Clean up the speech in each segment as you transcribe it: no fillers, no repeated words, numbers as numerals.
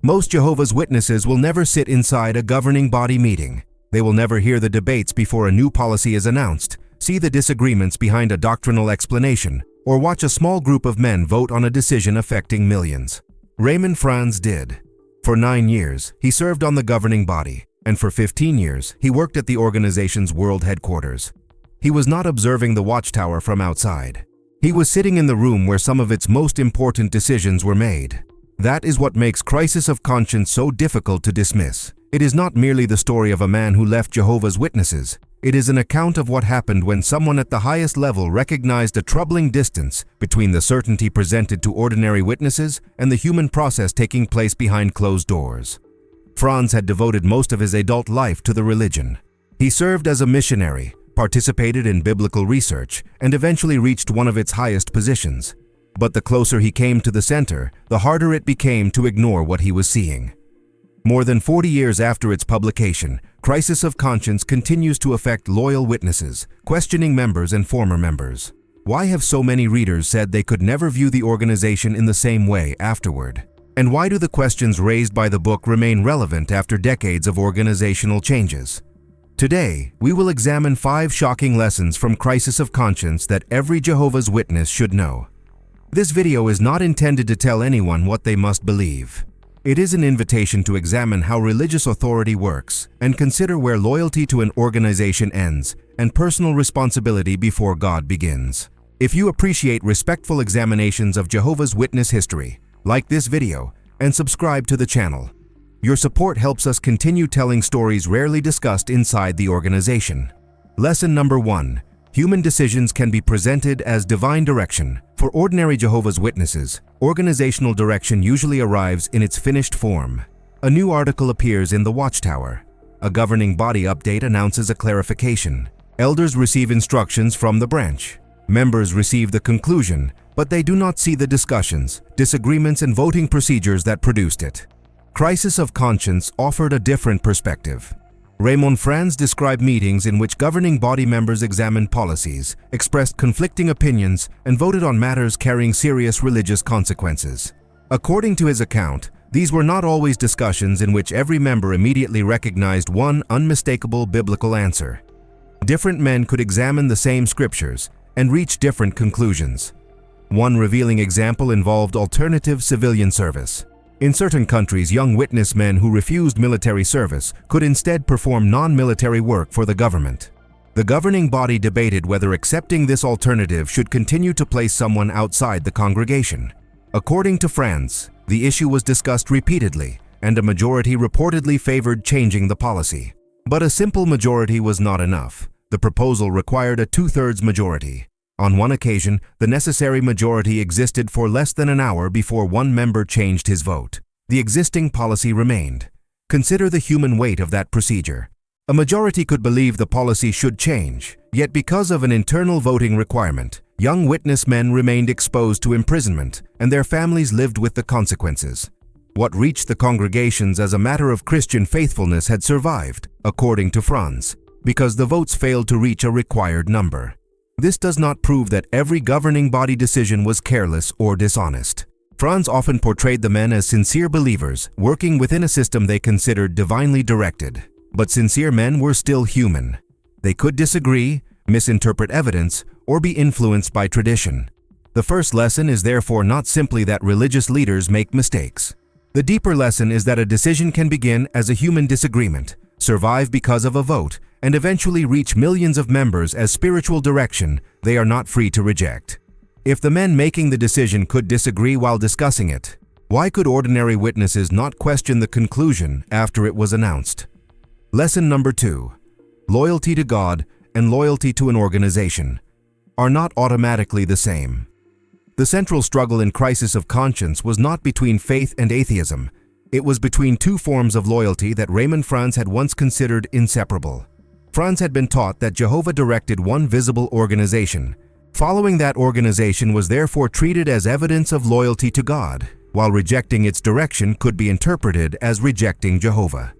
Most Jehovah's Witnesses will never sit inside a governing body meeting. They will never hear the debates before a new policy is announced, see the disagreements behind a doctrinal explanation, or watch a small group of men vote on a decision affecting millions. Raymond Franz did. For 9 years, he served on the governing body, and for 15 years, he worked at the organization's world headquarters. He was not observing the Watchtower from outside. He was sitting in the room where some of its most important decisions were made. That is what makes Crisis of Conscience so difficult to dismiss. It is not merely the story of a man who left Jehovah's Witnesses. It is an account of what happened when someone at the highest level recognized a troubling distance between the certainty presented to ordinary witnesses and the human process taking place behind closed doors. Franz had devoted most of his adult life to the religion. He served as a missionary, participated in biblical research, and eventually reached one of its highest positions. But the closer he came to the center, the harder it became to ignore what he was seeing. More than 40 years after its publication, Crisis of Conscience continues to affect loyal witnesses, questioning members and former members. Why have so many readers said they could never view the organization in the same way afterward? And why do the questions raised by the book remain relevant after decades of organizational changes? Today, we will examine 5 shocking lessons from Crisis of Conscience that every Jehovah's Witness should know. This video is not intended to tell anyone what they must believe. It is an invitation to examine how religious authority works and consider where loyalty to an organization ends and personal responsibility before God begins. If you appreciate respectful examinations of Jehovah's Witness history, like this video and subscribe to the channel. Your support helps us continue telling stories rarely discussed inside the organization. Lesson number 1. Human decisions can be presented as divine direction. For ordinary Jehovah's Witnesses, organizational direction usually arrives in its finished form. A new article appears in the Watchtower. A governing body update announces a clarification. Elders receive instructions from the branch. Members receive the conclusion, but they do not see the discussions, disagreements, and voting procedures that produced it. Crisis of Conscience offered a different perspective. Raymond Franz described meetings in which governing body members examined policies, expressed conflicting opinions, and voted on matters carrying serious religious consequences. According to his account, these were not always discussions in which every member immediately recognized one unmistakable biblical answer. Different men could examine the same scriptures and reach different conclusions. One revealing example involved alternative civilian service. In certain countries, young witness men who refused military service could instead perform non-military work for the government. The governing body debated whether accepting this alternative should continue to place someone outside the congregation. According to Franz, the issue was discussed repeatedly, and a majority reportedly favored changing the policy. But a simple majority was not enough. The proposal required a 2/3 majority. On one occasion, the necessary majority existed for less than an hour before one member changed his vote. The existing policy remained. Consider the human weight of that procedure. A majority could believe the policy should change, yet because of an internal voting requirement, young witness men remained exposed to imprisonment, and their families lived with the consequences. What reached the congregations as a matter of Christian faithfulness had survived, according to Franz, because the votes failed to reach a required number. This does not prove that every governing body decision was careless or dishonest. Franz often portrayed the men as sincere believers, working within a system they considered divinely directed. But sincere men were still human. They could disagree, misinterpret evidence, or be influenced by tradition. The first lesson is therefore not simply that religious leaders make mistakes. The deeper lesson is that a decision can begin as a human disagreement, survive because of a vote, and eventually reach millions of members as spiritual direction they are not free to reject. If the men making the decision could disagree while discussing it, why could ordinary witnesses not question the conclusion after it was announced? Lesson number 2. Loyalty to God and loyalty to an organization are not automatically the same. The central struggle in Crisis of Conscience was not between faith and atheism. It was between two forms of loyalty that Raymond Franz had once considered inseparable. Franz had been taught that Jehovah directed one visible organization. Following that organization was therefore treated as evidence of loyalty to God, while rejecting its direction could be interpreted as rejecting Jehovah.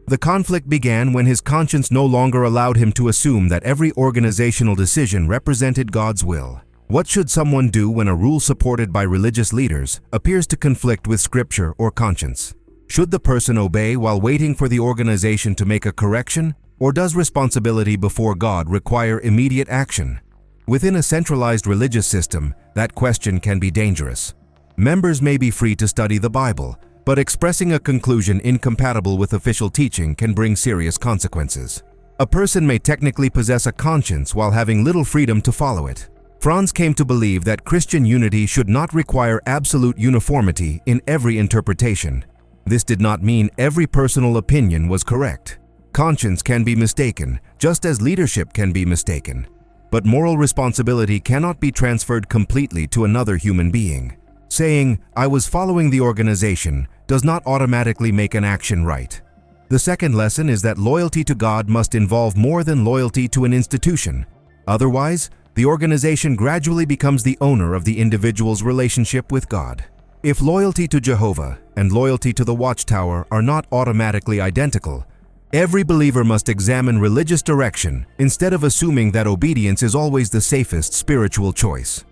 The conflict began when his conscience no longer allowed him to assume that every organizational decision represented God's will. What should someone do when a rule supported by religious leaders appears to conflict with scripture or conscience? Should the person obey while waiting for the organization to make a correction, or does responsibility before God require immediate action? Within a centralized religious system, that question can be dangerous. Members may be free to study the Bible, but expressing a conclusion incompatible with official teaching can bring serious consequences. A person may technically possess a conscience while having little freedom to follow it. Franz came to believe that Christian unity should not require absolute uniformity in every interpretation. This did not mean every personal opinion was correct. Conscience can be mistaken, just as leadership can be mistaken. But moral responsibility cannot be transferred completely to another human being. Saying, "I was following the organization," does not automatically make an action right. The second lesson is that loyalty to God must involve more than loyalty to an institution. Otherwise, the organization gradually becomes the owner of the individual's relationship with God. If loyalty to Jehovah and loyalty to the Watchtower are not automatically identical, every believer must examine religious direction instead of assuming that obedience is always the safest spiritual choice.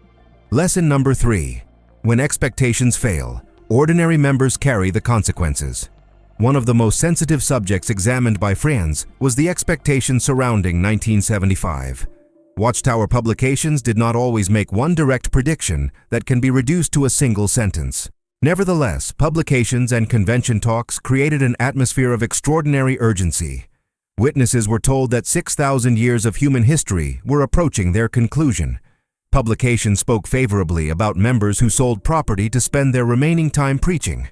Lesson number 3. When expectations fail, ordinary members carry the consequences. One of the most sensitive subjects examined by Franz was the expectations surrounding 1975. Watchtower publications did not always make one direct prediction that can be reduced to a single sentence. Nevertheless, publications and convention talks created an atmosphere of extraordinary urgency. Witnesses were told that 6,000 years of human history were approaching their conclusion. Publications spoke favorably about members who sold property to spend their remaining time preaching.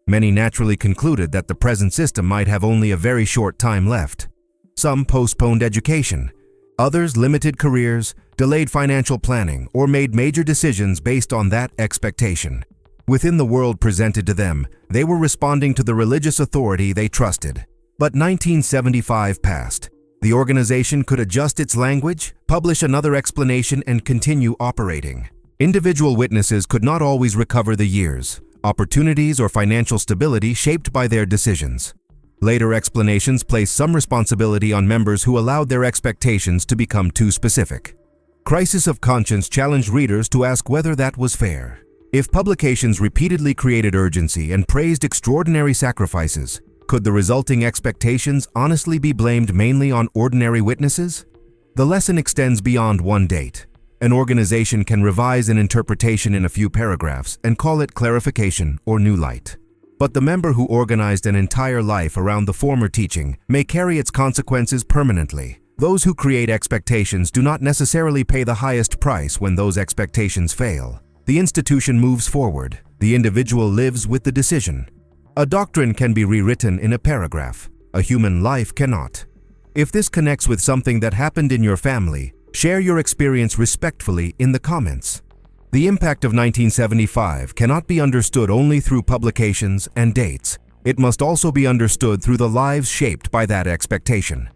Many naturally concluded that the present system might have only a very short time left. Some postponed education. Others limited careers, delayed financial planning, or made major decisions based on that expectation. Within the world presented to them, they were responding to the religious authority they trusted. But 1975 passed. The organization could adjust its language, publish another explanation, and continue operating. Individual witnesses could not always recover the years, opportunities, or financial stability shaped by their decisions. Later explanations placed some responsibility on members who allowed their expectations to become too specific. Crisis of conscience challenged readers to ask whether that was fair. If publications repeatedly created urgency and praised extraordinary sacrifices, could the resulting expectations honestly be blamed mainly on ordinary witnesses? The lesson extends beyond one date. An organization can revise an interpretation in a few paragraphs and call it clarification or new light. But the member who organized an entire life around the former teaching may carry its consequences permanently. Those who create expectations do not necessarily pay the highest price when those expectations fail. The institution moves forward. The individual lives with the decision. A doctrine can be rewritten in a paragraph. A human life cannot. If this connects with something that happened in your family, share your experience respectfully in the comments. The impact of 1975 cannot be understood only through publications and dates. It must also be understood through the lives shaped by that expectation.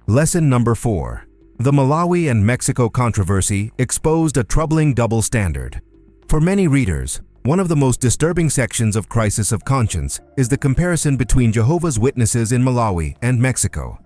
Lesson number 4. The Malawi and Mexico controversy exposed a troubling double standard. For many readers, one of the most disturbing sections of Crisis of Conscience is the comparison between Jehovah's Witnesses in Malawi and Mexico.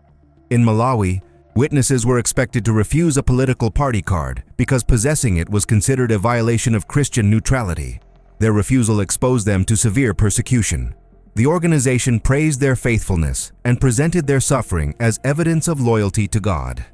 In Malawi, witnesses were expected to refuse a political party card because possessing it was considered a violation of Christian neutrality. Their refusal exposed them to severe persecution. The organization praised their faithfulness and presented their suffering as evidence of loyalty to God.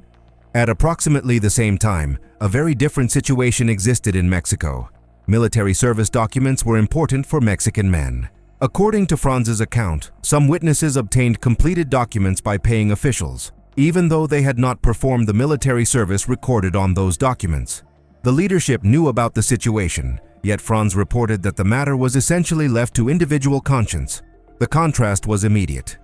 At approximately the same time, a very different situation existed in Mexico. Military service documents were important for Mexican men. According to Franz's account, some witnesses obtained completed documents by paying officials, even though they had not performed the military service recorded on those documents. The leadership knew about the situation, yet Franz reported that the matter was essentially left to individual conscience. The contrast was immediate.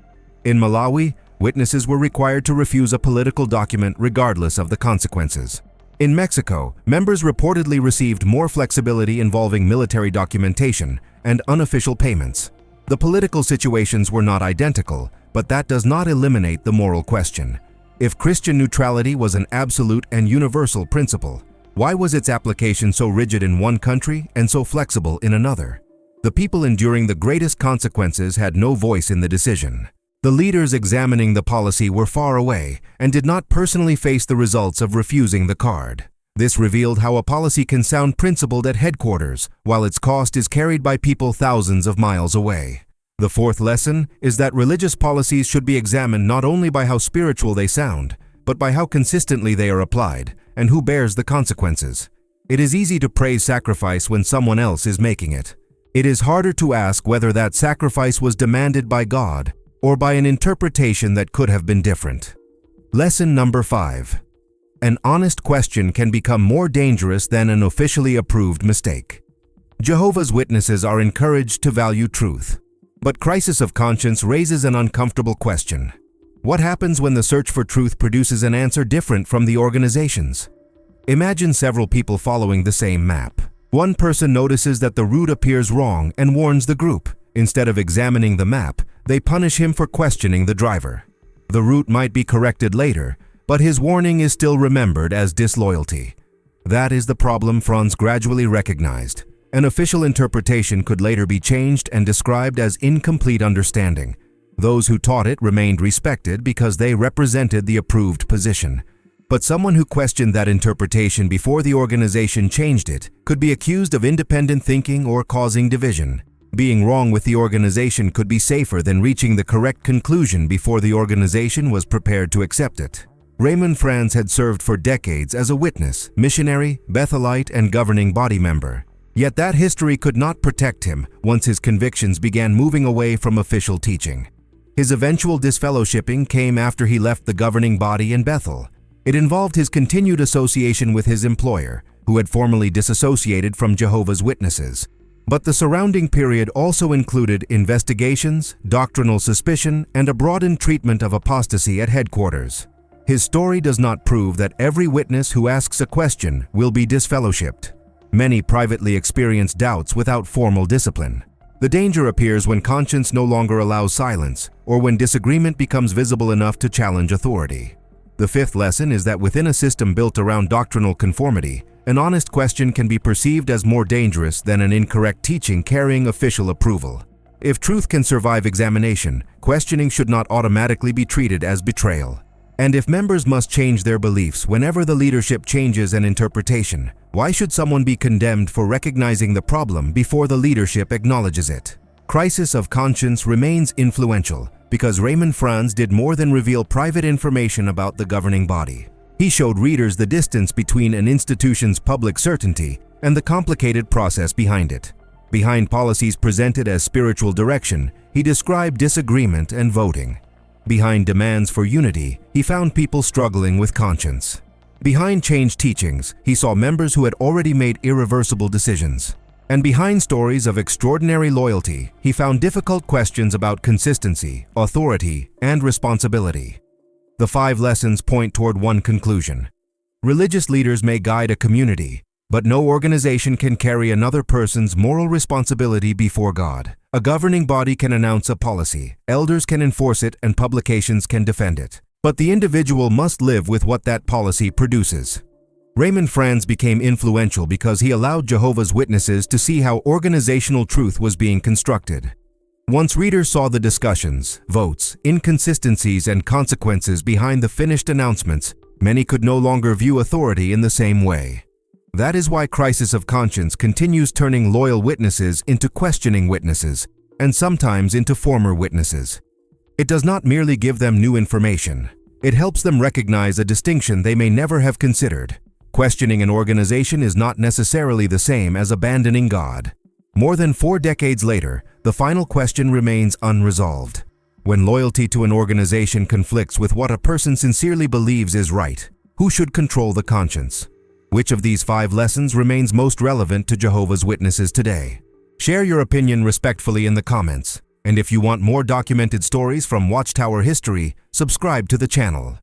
In Malawi, witnesses were required to refuse a political document regardless of the consequences. In Mexico, members reportedly received more flexibility involving military documentation and unofficial payments. The political situations were not identical, but that does not eliminate the moral question. If Christian neutrality was an absolute and universal principle, why was its application so rigid in one country and so flexible in another? The people enduring the greatest consequences had no voice in the decision. The leaders examining the policy were far away and did not personally face the results of refusing the card. This revealed how a policy can sound principled at headquarters, while its cost is carried by people thousands of miles away. The fourth lesson is that religious policies should be examined not only by how spiritual they sound, but by how consistently they are applied and who bears the consequences. It is easy to praise sacrifice when someone else is making it. It is harder to ask whether that sacrifice was demanded by God or by an interpretation that could have been different. Lesson number 5. An honest question can become more dangerous than an officially approved mistake. Jehovah's Witnesses are encouraged to value truth. But crisis of conscience raises an uncomfortable question. What happens when the search for truth produces an answer different from the organization's? Imagine several people following the same map. One person notices that the route appears wrong and warns the group. Instead of examining the map, they punish him for questioning the driver. The route might be corrected later, but his warning is still remembered as disloyalty. That is the problem Franz gradually recognized. An official interpretation could later be changed and described as incomplete understanding. Those who taught it remained respected because they represented the approved position. But someone who questioned that interpretation before the organization changed it could be accused of independent thinking or causing division. Being wrong with the organization could be safer than reaching the correct conclusion before the organization was prepared to accept it. Raymond Franz had served for decades as a witness, missionary, Bethelite, and governing body member. Yet that history could not protect him once his convictions began moving away from official teaching. His eventual disfellowshipping came after he left the governing body in Bethel. It involved his continued association with his employer, who had formally disassociated from Jehovah's Witnesses. But the surrounding period also included investigations, doctrinal suspicion, and a broadened treatment of apostasy at headquarters. His story does not prove that every witness who asks a question will be disfellowshipped. Many privately experience doubts without formal discipline. The danger appears when conscience no longer allows silence, or when disagreement becomes visible enough to challenge authority. The fifth lesson is that within a system built around doctrinal conformity, an honest question can be perceived as more dangerous than an incorrect teaching carrying official approval. If truth can survive examination, questioning should not automatically be treated as betrayal. And if members must change their beliefs whenever the leadership changes an interpretation, why should someone be condemned for recognizing the problem before the leadership acknowledges it? Crisis of conscience remains influential because Raymond Franz did more than reveal private information about the governing body. He showed readers the distance between an institution's public certainty and the complicated process behind it. Behind policies presented as spiritual direction, he described disagreement and voting. Behind demands for unity, he found people struggling with conscience. Behind changed teachings, he saw members who had already made irreversible decisions. And behind stories of extraordinary loyalty, he found difficult questions about consistency, authority, and responsibility. The 5 lessons point toward one conclusion. Religious leaders may guide a community, but no organization can carry another person's moral responsibility before God. A governing body can announce a policy, elders can enforce it, and publications can defend it. But the individual must live with what that policy produces. Raymond Franz became influential because he allowed Jehovah's Witnesses to see how organizational truth was being constructed. Once readers saw the discussions, votes, inconsistencies, and consequences behind the finished announcements, many could no longer view authority in the same way. That is why crisis of conscience continues turning loyal witnesses into questioning witnesses, and sometimes into former witnesses. It does not merely give them new information. It helps them recognize a distinction they may never have considered. Questioning an organization is not necessarily the same as abandoning God. More than 4 decades later, the final question remains unresolved. When loyalty to an organization conflicts with what a person sincerely believes is right, who should control the conscience? Which of these 5 lessons remains most relevant to Jehovah's Witnesses today? Share your opinion respectfully in the comments. And if you want more documented stories from Watchtower history, subscribe to the channel.